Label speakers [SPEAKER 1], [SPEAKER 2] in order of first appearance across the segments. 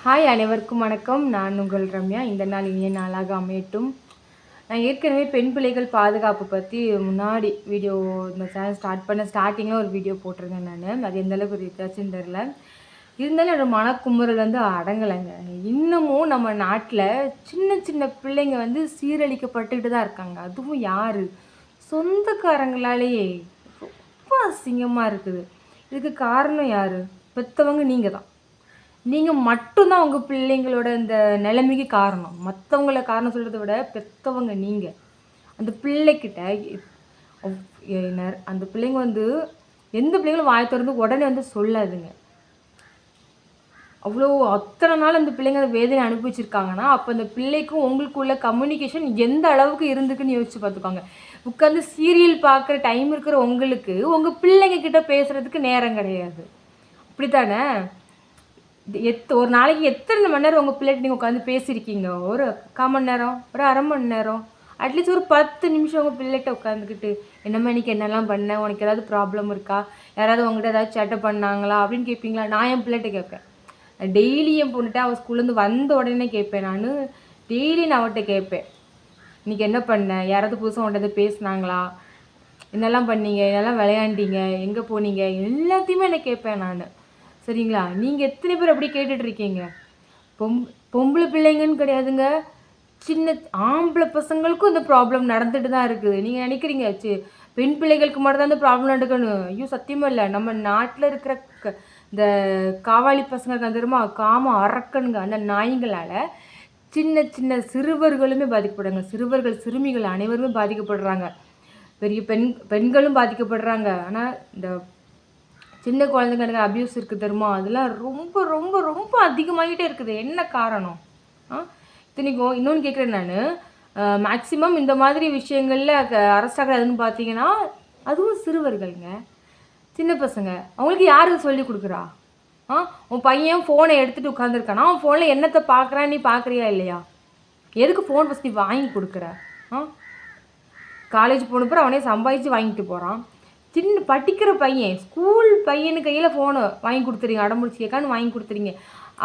[SPEAKER 1] Hi அனைவருக்கும் வணக்கம். நான் உங்கள் ரம்யா. இந்த நாள் இனிய நாளாக அமையட்டும். நான் ஏற்கனவே பெண் பிள்ளைகள் பாதுகாப்பு பற்றி முன்னாடி வீடியோ இந்த சேனல் ஸ்டார்டிங்கில் ஒரு வீடியோ போட்டிருந்தேன் நான். அது எந்தளவுக்கு ரீச்சாச்சுன்னு தெரில. இருந்தாலும் என்னோடய மனக்குமுறல் அடங்கலைங்க. இன்னமும் நம்ம நாட்டில் சின்ன சின்ன பிள்ளைங்க சீரழிக்கப்பட்டுக்கிட்டு தான் இருக்காங்க. அதுவும் யார்? சொந்தக்காரங்களாலேயே. ரொம்ப அசிங்கமாக இருக்குது. இதுக்கு காரணம் யார்? பெற்றவங்க நீங்கள் தான். நீங்கள் மட்டும்தான் உங்கள் பிள்ளைங்களோட இந்த நிலைமைக்கு காரணம். மற்றவங்கள காரணம் சொல்கிறத விட பெற்றவங்க நீங்கள். அந்த பிள்ளைக்கிட்ட அந்த பிள்ளைங்க எந்த பிள்ளைங்களும் வாயை திறந்து உடனே சொல்லாதுங்க. அவ்வளோ அத்தனை நாள் அந்த பிள்ளைங்க அந்த வேதனை அனுபவிச்சிருக்காங்கன்னா அப்போ அந்த பிள்ளைக்கும் உங்களுக்குள்ள கம்யூனிகேஷன் எந்த அளவுக்கு இருந்துக்குன்னு யோசிச்சு பார்த்துக்கோங்க. உட்காந்து சீரியல் பார்க்குற டைம் இருக்கிற உங்களுக்கு உங்கள் பிள்ளைங்க கிட்ட பேசுகிறதுக்கு நேரம் கிடையாது. அப்படித்தானே? ஒரு நாளைக்கு எத்தனை மணி நேரம் உங்கள் பிள்ளைகிட்ட நீங்கள் உட்காந்து பேசியிருக்கீங்க? ஒரு 1/4 மணி நேரம், ஒரு அரை மணி நேரம், அட்லீஸ்ட் ஒரு 10 நிமிஷம் உங்கள் பிள்ளைகிட்ட உட்காந்துக்கிட்டு என்னம்மா இன்றைக்கி என்னெல்லாம் பண்ணேன், உனக்கு ஏதாவது ப்ராப்ளம் இருக்கா, யாராவது உங்கள்கிட்ட ஏதாவது சேட்டை பண்ணாங்களா அப்படின்னு கேட்பீங்களா? நான் என் பிள்ளைகிட்ட கேட்பேன். டெய்லி என் பொண்ணுகிட்ட அவள் ஸ்கூல்லேருந்து வந்த உடனே கேட்பேன். டெய்லி நான் அவள்கிட்ட கேட்பேன், இன்றைக்கி என்ன பண்ணேன், யாராவது புதுசாக உங்கள்கிட்ட பேசுனாங்களா, என்னெல்லாம் பண்ணீங்க, என்னெல்லாம் விளையாண்டீங்க, எங்கே போனீங்க, எல்லாத்தையுமே நான் கேட்பேன் நான். சரிங்களா? நீங்கள் எத்தனை பேர் அப்படி கேட்டுட்ருக்கீங்க? பொம்பளை பிள்ளைங்கன்னு கிடையாதுங்க, சின்ன ஆம்பளை பசங்களுக்கும் இந்த ப்ராப்ளம் நடந்துட்டு தான் இருக்குது. நீங்கள் நினைக்கிறீங்க பெண் பிள்ளைகளுக்கு மட்டும்தான் இந்த ப்ராப்ளம் நடக்கணும். ஐயோ சத்தியமாக இல்லை. நம்ம நாட்டில் இருக்கிற இந்த காவாலி பசங்க தெரியுமா, காம அரக்கனுங்க, அந்த நாய்ங்களால் சின்ன சின்ன சிறுவர்களுமே பாதிக்கப்படுறாங்க. சிறுவர்கள் சிறுமிகள் அனைவருமே பாதிக்கப்படுறாங்க. பெரிய பெண்களும் பாதிக்கப்படுறாங்க. ஆனால் இந்த சின்ன குழந்தைங்களுக்கு அப்யூஸ் இருக்குது தெரியுமா, அதெல்லாம் ரொம்ப ரொம்ப ரொம்ப அதிகமாகிட்டே இருக்குது. என்ன காரணம்? இத்தனைக்கும் இன்னொன்று கேட்குறேன் நான், மேக்ஸிமம் இந்த மாதிரி விஷயங்களில் அரெஸ்ட் ஆகிறதுன்னு பார்த்தீங்கன்னா அதுவும் சிறுவர்களுங்க, சின்ன பசங்க. அவங்களுக்கு யார் சொல்லி கொடுக்குறா? உன் பையன் ஃபோனை எடுத்துகிட்டு உட்காந்துருக்கானா, அவன் ஃபோனில் என்னத்தை பார்க்குறான், நீ பார்க்குறியா இல்லையா? எதுக்கு ஃபோன் ஃபஸ்ட் நீ வாங்கி கொடுக்குற? காலேஜ் போனப்பறம் அவனே சம்பாதிச்சு வாங்கிட்டு போகிறான். சின்ன படிக்கிற பையன், ஸ்கூல் பையனு கையில் ஃபோனை வாங்கி கொடுத்துறீங்க, அடம்பிடிச்சி கேட்கான்னு வாங்கி கொடுத்துறீங்க.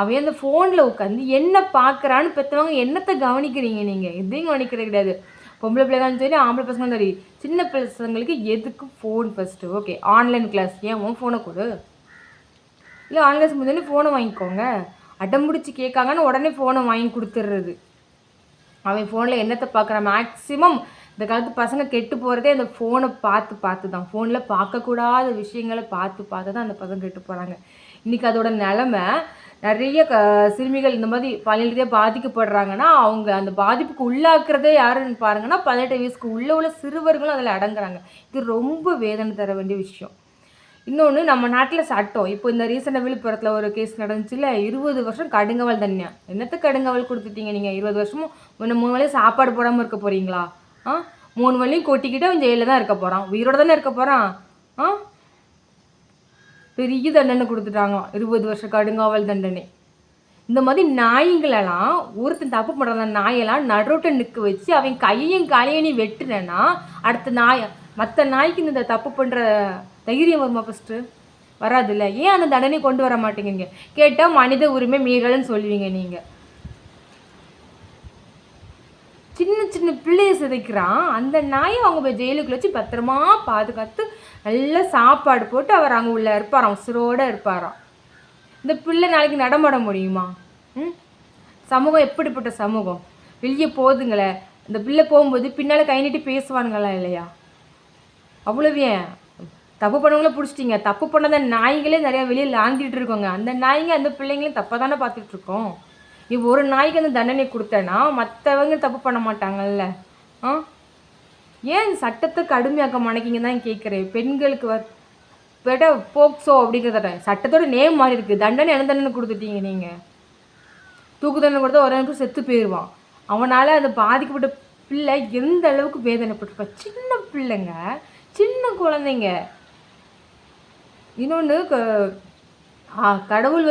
[SPEAKER 1] அவன் அந்த ஃபோனில் உட்காந்து என்ன பார்க்குறான்னு பெற்றவங்க என்னத்தை கவனிக்கிறீங்க? நீங்கள் எதையும் கவனிக்கிறது கிடையாது. பொம்பளை பிள்ளைங்கன்னு சரி, ஆம்பளை பசங்களும் சரி, சின்ன பசங்களுக்கு எதுக்கு phone first? Okay, online class, ஏன் உன் ஃபோனை கொடு, இல்லை ஆன்லைன் கிளாஸ் முதல்ல ஃபோனை வாங்கிக்கோங்க. அடம்பிடிச்சி கேட்காங்கன்னு உடனே ஃபோனை வாங்கி கொடுத்துட்றது. அவன் ஃபோனில் என்னத்தை பார்க்குறான்? மேக்ஸிமம் இந்த காலத்து பசங்க கெட்டு போகிறதே அந்த ஃபோனை பார்த்து தான். ஃபோனில் பார்க்கக்கூடாத விஷயங்களை பார்த்து தான் அந்த பசங்க கெட்டு போகிறாங்க. இன்றைக்கி அதோட நிலமை நிறைய சிறுமிகள் இந்த மாதிரி பாலியல் ரீதியாக பாதிக்கப்படுறாங்கன்னா அவங்க அந்த பாதிப்புக்கு உள்ளாக்குறதே யாருன்னு பாருங்கன்னா 18 வயசுக்கு உள்ள சிறுவர்களும் அதில் அடங்குறாங்க. இது ரொம்ப வேதனை தர வேண்டிய விஷயம். இன்னொன்று, நம்ம நாட்டில் சட்டம் இப்போ இந்த ரீசெண்டாக விழுப்புரத்தில் ஒரு கேஸ் நடந்துச்சுல, 20 வருஷம் கடுங்காவல் தண்டனை. என்னத்துக்கு கடுங்காவல் கொடுத்துட்டீங்க நீங்கள்? 20 வருஷமும் 3 வேளையும் சாப்பாடு போடாமல் இருக்க போகிறீங்களா? 3 வேளையும் கொட்டிக்கிட்டு அவன் ஜெயிலில் தான் இருக்க போகிறான், உயிரோடு தானே இருக்க போகிறான். பெரிய தண்டனை கொடுத்துட்டாங்க, 20 வருஷம் கடுங்காவல் தண்டனை. இந்த மாதிரி நாய்களெல்லாம் ஒருத்தன் தப்பு பண்ணுற நாயெல்லாம் நடுரோட்டை நிற்க வச்சு அவன் கையையும் காலையும் நீ வெட்டுனேன்னா அடுத்த மற்ற நாய்க்கு இந்த தப்பு பண்ணுற தைரியம் வருமா? ஃபஸ்ட்டு வராதுல்ல. ஏன் அந்த தண்டனை கொண்டு வர மாட்டேங்கிறீங்க? கேட்டால் மனித உரிமை மீறல்னு சொல்லுவீங்க நீங்கள். சின்ன சின்ன பிள்ளையை சிதைக்கிறான் அந்த நாயை அவங்க போய் ஜெயிலுக்குள்ள வச்சு பத்திரமா பாதுகாத்து நல்லா சாப்பாடு போட்டு அவர் அங்கே உள்ள இருப்பாராம், உசுரோடு இருப்பாராம். இந்த பிள்ளை நாளைக்கு நடமாட முடியுமா? சமூகம் எப்படிப்பட்ட சமூகம்? வெளியே போகுதுங்களே, இந்த பிள்ளை போகும்போது பின்னால் கை நீட்டி பேசுவானுங்களா இல்லையா? அவ்வளோவே தப்பு பண்ணவங்கள பிடிச்சிட்டிங்க. தப்பு பண்ணாத நாய்களே நிறையா வெளியில் லாங்கிட்டு இருக்கோங்க. அந்த நாய்ங்க அந்த பிள்ளைங்களையும் தப்பாக தானே பார்த்துட்ருக்கோம். நீ ஒரு நாய்க்கு அந்த தண்டனை கொடுத்தேன்னா மற்றவங்க தப்பு பண்ண மாட்டாங்கல்ல. ஏன் சட்டத்தை கடுமையாக்க மாட்டேங்கிங்க தான் கேட்குறேன். பெண்களுக்கு பேட்டா போக்சோ அப்படிங்கிறத சட்டத்தோட நேம் மாதிரி இருக்குது. தண்டனை என்ன தண்டனை கொடுத்துட்டீங்க நீங்கள்? தூக்கு தண்டனை கொடுத்தா ஒரு நாளைக்கு செத்து போயிடுவான். அவனால் அந்த பாதிக்கப்பட்ட பிள்ளை எந்த அளவுக்கு வேதனைப்பட்டிருப்பா. சின்ன பிள்ளைங்க, சின்ன குழந்தைங்க. இன்னொன்று, கடவுள்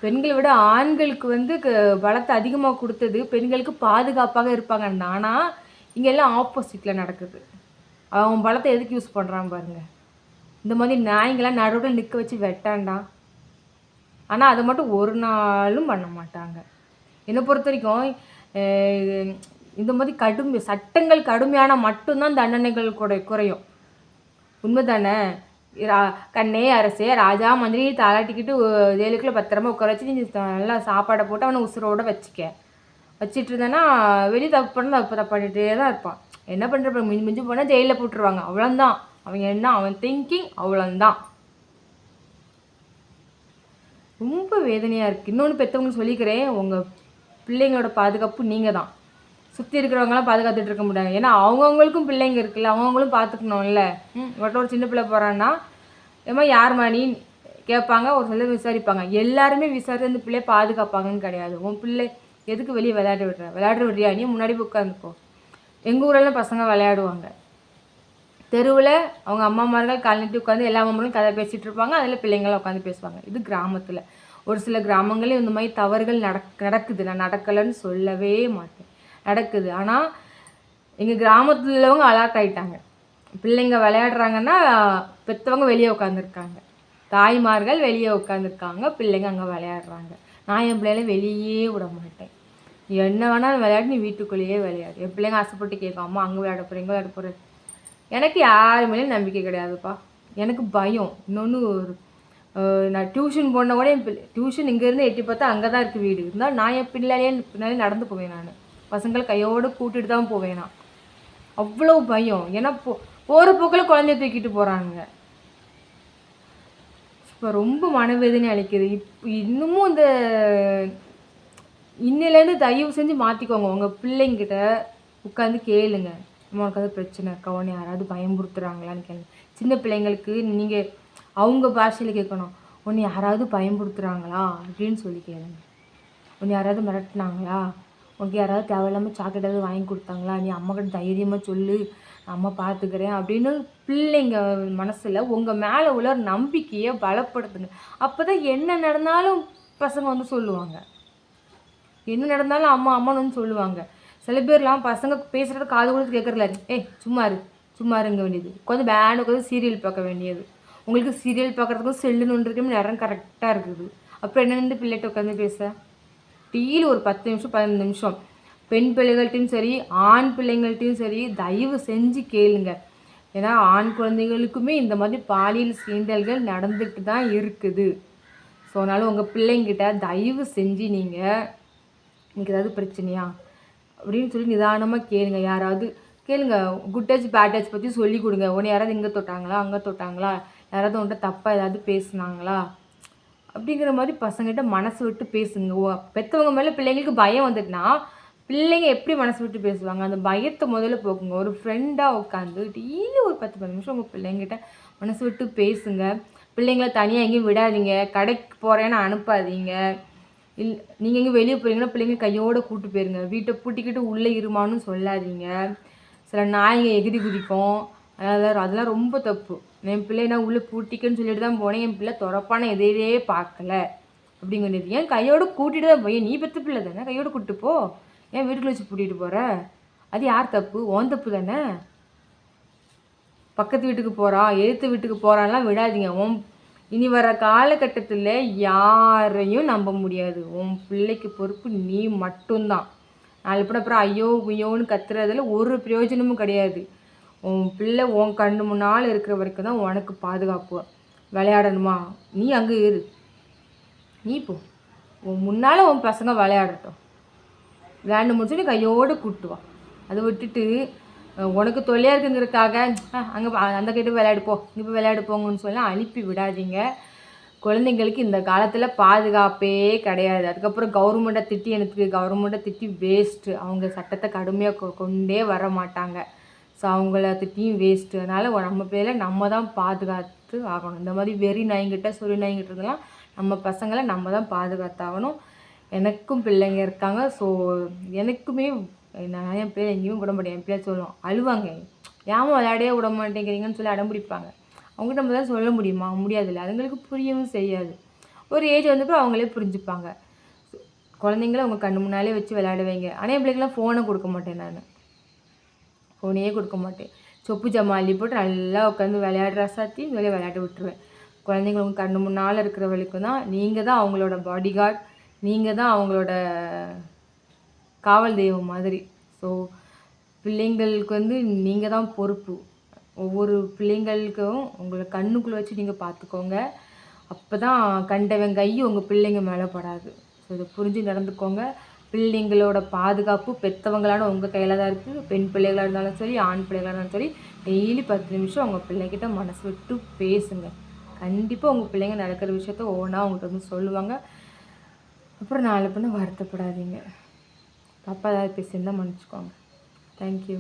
[SPEAKER 1] பெண்களை விட ஆண்களுக்கு பலத்தை அதிகமாக கொடுத்தது பெண்களுக்கு பாதுகாப்பாக இருப்பாங்க. ஆனால் இங்கெல்லாம் ஆப்போசிட்டில் நடக்குது. அவன் பலத்தை எதுக்கு யூஸ் பண்ணுறான் பாருங்கள். இந்த மாதிரி நாய்ங்களாம் நடுவில் நிற்க வச்சு வெட்டாண்டா. ஆனால் அதை மட்டும் ஒரு நாளும் பண்ண மாட்டாங்க. என்னை பொறுத்த வரைக்கும் இந்த மாதிரி சட்டங்கள் கடுமையான மட்டும்தான் தண்டனைகள் குறையும். உண்மை தானே? கண்ணே அரசே ராஜா மந்திரி தாளாட்டிக்கிட்டு ஜெயிலுக்குள்ள பத்திரமா உட்கார வச்சு நீ நல்லா சாப்பாடை போட்டு அவனை உசுரோட வச்சிட்டு இருந்தேன்னா வெளியே தப்பு பண்ண தப்பு பண்ணிகிட்டே தான் இருப்பான். என்ன பண்ணுற மிஞ்சு போனால் ஜெயிலில் போட்டுருவாங்க. அவ்வளோந்தான் அவன் திங்கிங் அவ்வளோந்தான். ரொம்ப வேதனையாக இருக்குது. இன்னொன்று பெற்றவங்க சொல்லிக்கிறேன், உங்கள் பிள்ளைங்களோட பாதுகாப்பு நீங்கள் தான். சுற்றி இருக்கிறவங்களாம் பாதுகாத்துட்டு இருக்க முடியாது. ஏன்னா அவங்கவுங்களுக்கும் பிள்ளைங்க இருக்குல்ல, அவங்கவுங்களும் பார்த்துக்கணும்ல. இவட்ட ஒரு சின்ன பிள்ளை போகிறான்னா ஏமா யார் நீ கேட்பாங்க, ஒரு சிலர் விசாரிப்பாங்க. எல்லாருமே விசாரித்து அந்த பிள்ளையை பாதுகாப்பாங்கன்னு கிடையாது. உன் பிள்ளை எதுக்கு வெளியே விளையாட விடுறியா நீ முன்னாடி உட்காந்துக்கோ. எங்கள் ஊரெல்லாம் பசங்க விளையாடுவாங்க தெருவில். அவங்க அம்மாமார்கள் கால் நீட்டி உட்காந்து எல்லா அம்மாமாரும் கதை பேசிகிட்டு இருப்பாங்க. அதில் பிள்ளைங்களாம் உட்காந்து பேசுவாங்க. இது கிராமத்தில். ஒரு சில கிராமங்களே இந்த மாதிரி தவறுகள் நடக்குது. நான் நடக்கலைன்னு சொல்லவே மாட்டேன், நடக்குது. ஆனால் எங்கள் கிராமத்தில் உள்ளவங்க அலர்ட் ஆகிட்டாங்க. பிள்ளைங்க விளையாடுறாங்கன்னா பெற்றவங்க வெளியே உட்காந்துருக்காங்க, தாய்மார்கள் வெளியே உட்காந்துருக்காங்க, பிள்ளைங்க அங்கே விளையாடுறாங்க. நான் என் பிள்ளைகளை வெளியே விட மாட்டேன். என்ன வேணாலும் விளையாடு, நீ வீட்டுக்குள்ளேயே விளையாடு. என் பிள்ளைங்க ஆசைப்பட்டு கேட்கும், அம்மா அங்கே விளையாட போகிறீங்க விளையாட போகிறேன். எனக்கு யார் மேலேயும் நம்பிக்கை கிடையாதுப்பா. எனக்கு பயம். இன்னொன்று நான் டியூஷன் போன கூட என் டியூஷன் இங்கேருந்து எட்டி பார்த்தா அங்கே தான் இருக்குது வீடு. இருந்தாலும் நான் என் பின்னாலே நடந்து போவேன். நான் பசங்களை கையோடு கூட்டிகிட்டு தான் போவேன். நான் அவ்வளோ பயம். ஏன்னா போகிற போக்கில் குழந்தைய தூக்கிட்டு போகிறாங்க. இப்போ ரொம்ப மனவேதனை அளிக்குது. இன்னமும் இந்த இன்னிலேருந்து தயவு செஞ்சு மாற்றிக்கோங்க. உங்கள் பிள்ளைங்கிட்ட உட்காந்து கேளுங்க, உனக்கு அது பிரச்சனை இருக்கா, உன்னை யாராவது பயன்படுத்துகிறாங்களான்னு கேளுங்க. சின்ன பிள்ளைங்களுக்கு நீங்கள் அவங்க பாஷையில் கேட்கணும், உன்னை யாராவது பயன்படுத்துகிறாங்களா அப்படின்னு சொல்லி கேளுங்க. உன்னை யாராவது மிரட்டினாங்களா, உனக்கு யாராவது தேவையில்லாமல் சாக்லேட் ஏதாவது வாங்கி கொடுத்தாங்களா, நீ அம்மாக்கிட்ட தைரியமாக சொல்லு, அம்மா பார்த்துக்கிறேன் அப்படின்னு பிள்ளைங்க மனசில் உங்கள் மேலே உள்ள நம்பிக்கையை பலப்படுத்துங்க. அப்போ தான் என்ன நடந்தாலும் பசங்க வந்து சொல்லுவாங்க. என்ன நடந்தாலும் அம்மா அம்மான்னு வந்து சொல்லுவாங்க. சில பேர்லாம் பசங்க பேசுகிறத காது கொடுத்து கேட்குறல, சும்மா இருங்க வேண்டியது, கொஞ்சம் பேண்ட் உட்காந்து சீரியல் பார்க்க வேண்டியது. உங்களுக்கு சீரியல் பார்க்குறதுக்கும் செல்லுன்னு இருக்குன்னு நேரம் கரெக்டாக இருக்குது. அப்புறம் என்னென்னு பிள்ளைகிட்ட உட்காந்து பேச டீல் ஒரு 10 நிமிஷம் 15 நிமிஷம். பெண் பிள்ளைகள்ட்டையும் சரி ஆண் பிள்ளைங்கள்ட்டையும் சரி தயவு செஞ்சு கேளுங்க. ஏன்னா ஆண் குழந்தைகளுக்குமே இந்த மாதிரி பாலியல் சீண்டல்கள் நடந்துட்டு தான் இருக்குது. ஸோ அதனால் உங்கள் பிள்ளைங்கிட்ட தயவு செஞ்சு நீங்கள் எனக்கு ஏதாவது பிரச்சனையா அப்படின்னு சொல்லி நிதானமாக கேளுங்க. யாராவது கேளுங்க, குட் டச் பேட் டச் பற்றி சொல்லி கொடுங்க. உன்னை யாராவது இங்கே தொட்டாங்களா அங்கே தொட்டாங்களா, யாராவது உன்கிட்ட தப்பாக ஏதாவது பேசுனாங்களா அப்படிங்கிற மாதிரி பசங்கிட்ட மனசு விட்டு பேசுங்க. பெற்றவங்க மேலே பிள்ளைங்களுக்கு பயம் வந்துட்டுனா பிள்ளைங்க எப்படி மனசு விட்டு பேசுவாங்க? அந்த பயத்தை முதல்ல போக்குங்க. ஒரு ஃப்ரெண்டாக உட்காந்து டெய்லி ஒரு 10-15 நிமிஷம் உங்கள் பிள்ளைங்கிட்ட மனசு விட்டு பேசுங்க. பிள்ளைங்கள தனியாக எங்கேயும் விடாதீங்க. கடைக்கு போகிறேன்னு அனுப்பாதீங்க. நீங்கள் எங்கேயும் வெளியே போகிறீங்கன்னா பிள்ளைங்க கையோடு கூப்பிட்டு போயிருங்க. வீட்டை பூட்டிக்கிட்டு உள்ளே இருமான்னு சொல்லாதீங்க. சில நாய்ங்க எகிரி குதிக்கும், அதெல்லாம் ரொம்ப தப்பு. என் பிள்ளை நான் உள்ளே பூட்டிக்கன்னு சொல்லிட்டு தான் போனேன், என் பிள்ளை துறப்பான எதையே பார்க்கல அப்படிங்கிறது. ஏன் கையோடு கூட்டிகிட்டு தான் போய், நீ பெற்ற பிள்ளை தானே, கையோடு கூப்பிட்டு போ. ஏன் வீட்டுக்குள்ள வச்சு பூட்டிகிட்டு போகிற? அது யார் தப்பு? ஓன் தப்பு தானே. பக்கத்து வீட்டுக்கு போகிறான் எழுத்து வீட்டுக்கு போகிறான்லாம் விடாதீங்க. இனி வர காலகட்டத்தில் யாரையும் நம்ப முடியாது. உன் பிள்ளைக்கு பொறுப்பு நீ மட்டும்தான். நாலு பேர் அப்புறம் ஐயோ ஐயோன்னு கத்துறதுல ஒரு பிரயோஜனமும் கிடையாது. உன் பிள்ளை உன் கண்ணு முன்னால் இருக்கிற வரைக்கும் தான் உனக்கு பாதுகாப்பு. விளையாடணுமா நீ அங்கே இரு, நீ போ. உன் முன்னால் உன் பசங்க விளையாடட்டும். விளையாண்டு முடிச்சு நீ கையோடு கூட்டுவான். அதை விட்டுட்டு உனக்கு தொல்லையாக இருக்குங்கிறதுக்காக அங்கே அந்த கிட்ட விளையாடுப்போ இங்கே போய் விளையாடுப்போங்கன்னு சொல்லி அனுப்பி விடாதீங்க. குழந்தைங்களுக்கு இந்த காலத்தில் பாதுகாப்பே கிடையாது. அதுக்கப்புறம் கவர்மெண்ட்டை திட்டி எனக்கு கவர்மெண்ட்டை திட்டி வேஸ்ட்டு. அவங்க சட்டத்தை கடுமையாக கொண்டே வர மாட்டாங்க. ஸோ அவங்கள திட்டியும் வேஸ்ட்டு. அதனால் நம்ம பிள்ளைகளை நம்ம தான் பாதுகாத்து ஆகணும். இந்த மாதிரி வெறி நாய்கிட்ட சொறி நாய்கிட்டதெல்லாம் நம்ம பசங்களை நம்ம தான் பாதுகாத்தாகணும். எனக்கும் பிள்ளைங்க இருக்காங்க. ஸோ எனக்குமே நான் என் பிள்ளை எங்கேயுமே விட மாட்டேன். என் பிள்ளை சொல்லுவோம், அழுவாங்க, ஏமா விளையாடே விட மாட்டேங்கிறீங்கன்னு சொல்லி அடம்பிடிப்பாங்க. அவங்ககிட்ட நம்ம தான் சொல்ல முடியுமா? முடியாதுல்ல. அதுங்களுக்கு புரியவும் செய்யாது. ஒரு ஏஜ் வந்தப்போ அவங்களே புரிஞ்சுப்பாங்க. குழந்தைங்கள அவங்க கண்ணு முன்னாலே வச்சு விளையாட வைங்க. ஆனால் என் பிள்ளைக்கெல்லாம் ஃபோனை கொடுக்க மாட்டேன். நான் ஃபோனையே கொடுக்க மாட்டேன். சொப்பு ஜமாலி போட்டு நல்லா உட்காந்து விளையாடுற சாத்தி சொல்லி விளையாட விட்டுருவேன். குழந்தைங்க உங்கள் கண்ணு முன்னால் இருக்கிற வரைக்கும் தான் நீங்கள் தான் அவங்களோட பாடிகார்ட், நீங்கள் தான் அவங்களோட காவல் தெய்வம் மாதிரி. ஸோ பிள்ளைங்களுக்கு வந்து நீங்கள் தான் பொறுப்பு. ஒவ்வொரு பிள்ளைங்களுக்கும் உங்களை கண்ணுக்குள்ளே வச்சு நீங்கள் பார்த்துக்கோங்க. அப்போ தான் கண்டவன் கை உங்கள் பிள்ளைங்க மேலே படாது. ஸோ இதை புரிஞ்சு நடந்துக்கோங்க. பிள்ளைங்களோட பாதுகாப்பு பெற்றவங்களான உங்கள் கையில் தான் இருக்குது. பெண் பிள்ளைகளாக இருந்தாலும் சரி, ஆண் பிள்ளைகளாக இருந்தாலும் சரி, டெய்லி 10 நிமிஷம் உங்கள் பிள்ளைகிட்ட மனசு விட்டு பேசுங்க. கண்டிப்பாக உங்கள் பிள்ளைங்க நடக்கிற விஷயத்த ஒவ்வொன்றா அவங்கள்ட்ட வந்து சொல்லுவாங்க. அப்புறம் நாளை பின்ன வருத்தப்படாதீங்க. தப்பாக ஏதாவது பேசியிருந்தால் மன்னிச்சுக்கோங்க. தேங்க்யூ.